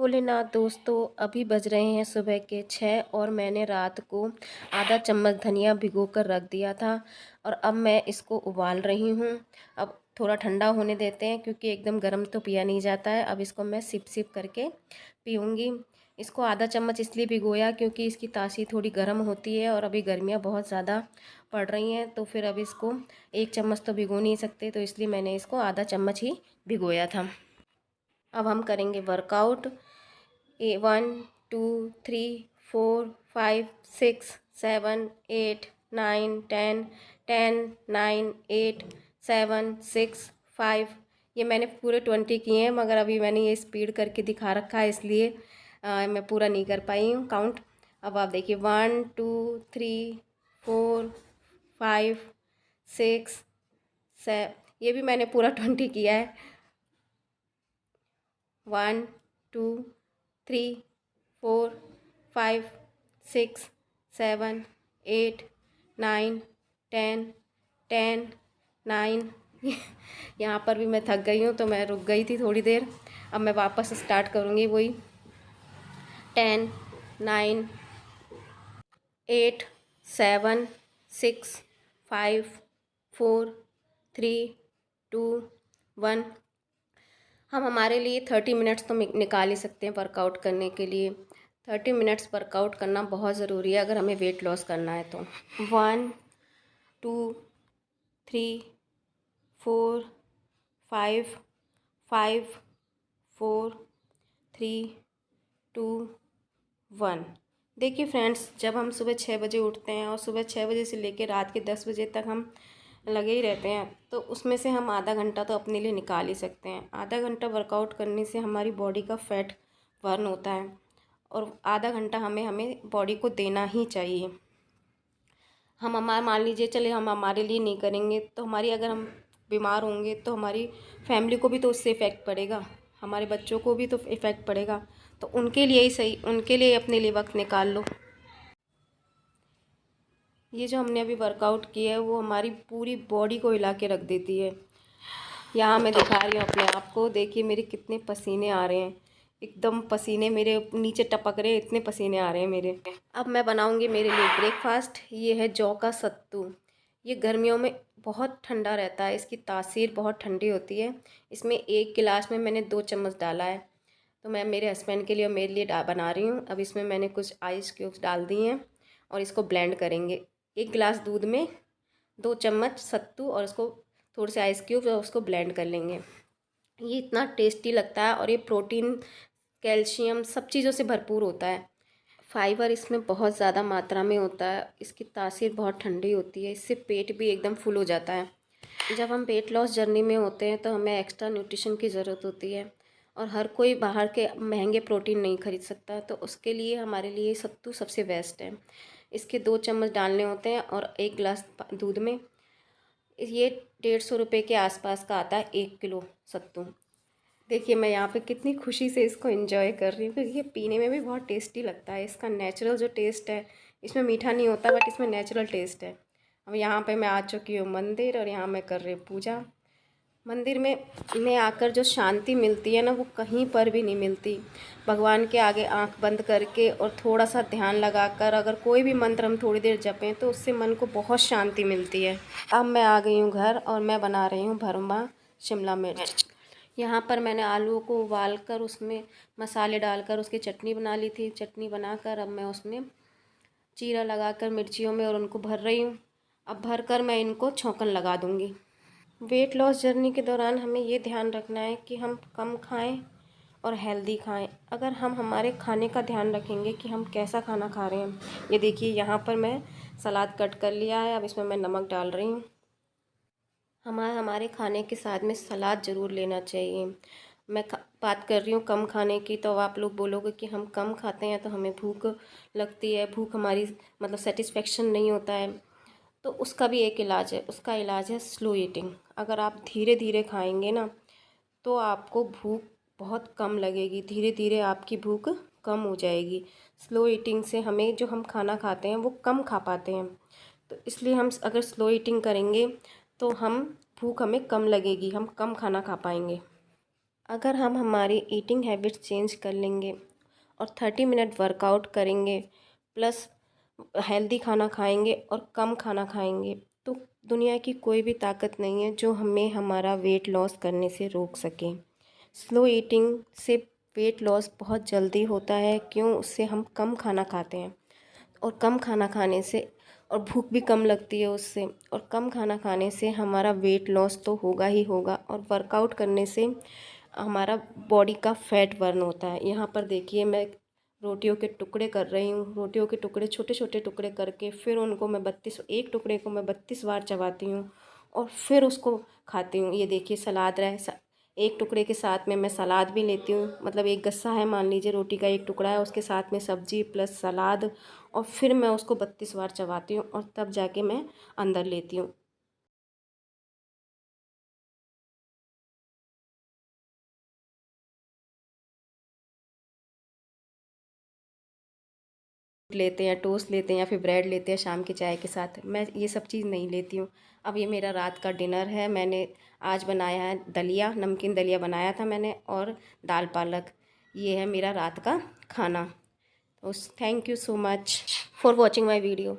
भोलेनाथ दोस्तों, अभी बज रहे हैं सुबह के 6 और मैंने रात को आधा चम्मच धनिया भिगो कर रख दिया था और अब मैं इसको उबाल रही हूँ। अब थोड़ा ठंडा होने देते हैं क्योंकि एकदम गर्म तो पिया नहीं जाता है। अब इसको मैं सिप सिप करके पीऊँगी। इसको आधा चम्मच इसलिए भिगोया क्योंकि इसकी तासीर थोड़ी गर्म होती है और अभी गर्मियाँ बहुत ज़्यादा पड़ रही हैं, तो फिर अब इसको 1 चम्मच तो भिगो नहीं सकते, तो इसलिए मैंने इसको आधा चम्मच ही भिगोया था। अब हम करेंगे वर्कआउट। 1 2 3 4 5 6 7 8 9 10 10 9 8 7 6 5। ये मैंने पूरे 20 किए हैं, मगर अभी मैंने ये स्पीड करके दिखा रखा है, इसलिए मैं पूरा नहीं कर पाई हूँ काउंट। अब आप देखिए 1 2 3 4 5 6 7। ये भी मैंने पूरा 20 किया है। 1 2 3 4 5 6 7 8 9 10 10 9। यहाँ पर भी मैं थक गई हूँ, तो मैं रुक गई थी थोड़ी देर। अब मैं वापस स्टार्ट करूँगी वही 10 9 8 7 6 5 4 3 2 1। हम हमारे लिए 30 मिनट्स तो निकाल ही सकते हैं वर्कआउट करने के लिए। 30 मिनट्स वर्कआउट करना बहुत ज़रूरी है अगर हमें वेट लॉस करना है तो। 1 2 3 4 5 4 3 2 1। देखिए फ्रेंड्स, जब हम सुबह 6 बजे उठते हैं और सुबह 6 बजे से लेकर रात के 10 बजे तक हम लगे ही रहते हैं, तो उसमें से हम आधा घंटा तो अपने लिए निकाल ही सकते हैं। आधा घंटा वर्कआउट करने से हमारी बॉडी का फैट बर्न होता है और आधा घंटा हमें हमें बॉडी को देना ही चाहिए। हम मान लीजिए चले हम हमारे लिए नहीं करेंगे तो अगर हम बीमार होंगे तो हमारी फैमिली को भी तो उससे इफ़ेक्ट पड़ेगा, हमारे बच्चों को भी तो इफ़ेक्ट पड़ेगा। तो उनके लिए ही सही, उनके लिए अपने लिए वक्त निकाल लो। ये जो हमने अभी वर्कआउट किया है वो हमारी पूरी बॉडी को हिला के रख देती है। यहाँ मैं दिखा रही हूँ अपने आप को, देखिए मेरे कितने पसीने आ रहे हैं, एकदम पसीने मेरे नीचे टपक रहे हैं, इतने पसीने आ रहे हैं मेरे। अब मैं बनाऊँगी मेरे लिए ब्रेकफास्ट। ये है जौ का सत्तू। ये गर्मियों में बहुत ठंडा रहता है, इसकी तासीर बहुत ठंडी होती है। इसमें 1 गिलास में मैंने 2 चम्मच डाला है, तो मैं मेरे हस्बैंड के लिए और मेरे लिए बना रही हूँ। अब इसमें मैंने कुछ आइस क्यूब्स डाल दिए हैं और इसको ब्लेंड करेंगे। 1 गिलास दूध में 2 चम्मच सत्तू और उसको थोड़े से आइस क्यूब और उसको ब्लेंड कर लेंगे। ये इतना टेस्टी लगता है और ये प्रोटीन, कैल्शियम सब चीज़ों से भरपूर होता है। फाइबर इसमें बहुत ज़्यादा मात्रा में होता है, इसकी तासीर बहुत ठंडी होती है, इससे पेट भी एकदम फुल हो जाता है। जब हम वेट लॉस जर्नी में होते हैं तो हमें एक्स्ट्रा न्यूट्रिशन की ज़रूरत होती है और हर कोई बाहर के महंगे प्रोटीन नहीं खरीद सकता, तो उसके लिए हमारे लिए सत्तू सबसे बेस्ट है। इसके 2 चम्मच डालने होते हैं और 1 गिलास दूध में। ये 150 रुपये के आसपास का आता है 1 किलो सत्तू। देखिए मैं यहाँ पे कितनी खुशी से इसको एंजॉय कर रही हूँ क्योंकि ये पीने में भी बहुत टेस्टी लगता है। इसका नेचुरल जो टेस्ट है, इसमें मीठा नहीं होता बट इसमें नेचुरल टेस्ट है। अब यहाँ पे मैं आ चुकी हूँ मंदिर और यहाँ मैं कर रही हूँ पूजा। मंदिर में आकर जो शांति मिलती है ना, वो कहीं पर भी नहीं मिलती। भगवान के आगे आंख बंद करके और थोड़ा सा ध्यान लगाकर अगर कोई भी मंत्र हम थोड़ी देर जपें तो उससे मन को बहुत शांति मिलती है। अब मैं आ गई हूँ घर और मैं बना रही हूँ भरमा शिमला मिर्च। यहाँ पर मैंने आलू को उबाल कर उसमें मसाले डालकर उसकी चटनी बना ली थी। चटनी बनाकर अब मैं उसमें जीरा लगाकर मिर्चियों में और उनको भर रही हूँ। अब भर कर मैं इनको छौंकन लगा दूँगी। वेट लॉस जर्नी के दौरान हमें ये ध्यान रखना है कि हम कम खाएं और हेल्दी खाएं। अगर हम हमारे खाने का ध्यान रखेंगे कि हम कैसा खाना खा रहे हैं। ये देखिए यहाँ पर मैं सलाद कट कर लिया है, अब इसमें मैं नमक डाल रही हूँ। हमारे खाने के साथ में सलाद ज़रूर लेना चाहिए। मैं बात कर रही हूँ कम खाने की, तो आप लोग बोलोगे कि हम कम खाते हैं तो हमें भूख लगती है, भूख हमारी मतलब सेटिस्फेक्शन नहीं होता है। तो उसका भी एक इलाज है, उसका इलाज है स्लो ईटिंग। अगर आप धीरे धीरे खाएंगे ना तो आपको भूख बहुत कम लगेगी, धीरे धीरे आपकी भूख कम हो जाएगी। स्लो ईटिंग से हमें जो हम खाना खाते हैं वो कम खा पाते हैं, तो इसलिए हम अगर स्लो ईटिंग करेंगे तो भूख हमें कम लगेगी, हम कम खाना खा पाएंगे। अगर हम हमारी ईटिंग हैबिट चेंज कर लेंगे और 30 मिनट वर्कआउट करेंगे प्लस हेल्दी खाना खाएंगे और कम खाना खाएंगे, तो दुनिया की कोई भी ताकत नहीं है जो हमें हमारा वेट लॉस करने से रोक सके। स्लो ईटिंग से वेट लॉस बहुत जल्दी होता है। क्यों? उससे हम कम खाना खाते हैं और कम खाना खाने से और भूख भी कम लगती है उससे, और कम खाना खाने से हमारा वेट लॉस तो होगा ही होगा, और वर्कआउट करने से हमारा बॉडी का फैट बर्न होता है। यहाँ पर देखिए मैं रोटियों के टुकड़े कर रही हूँ। रोटियों के टुकड़े छोटे छोटे टुकड़े करके फिर उनको मैं एक टुकड़े को मैं 32 बार चबाती हूँ और फिर उसको खाती हूँ। ये देखिए सलाद रहे, एक टुकड़े के साथ में मैं सलाद भी लेती हूँ, मतलब एक गस्सा है मान लीजिए, रोटी का एक टुकड़ा है, उसके साथ में सब्जी प्लस सलाद, और फिर मैं उसको 32 बार चबाती हूँ और तब जाके मैं अंदर लेती हूँ। लेते हैं, टोस्ट लेते हैं या फिर ब्रेड लेते हैं शाम की चाय के साथ। मैं ये सब चीज़ नहीं लेती हूँ। अब ये मेरा रात का डिनर है। मैंने आज बनाया है दलिया, नमकीन दलिया बनाया था मैंने, और दाल पालक। ये है मेरा रात का खाना। तो thank you so much for watching my video.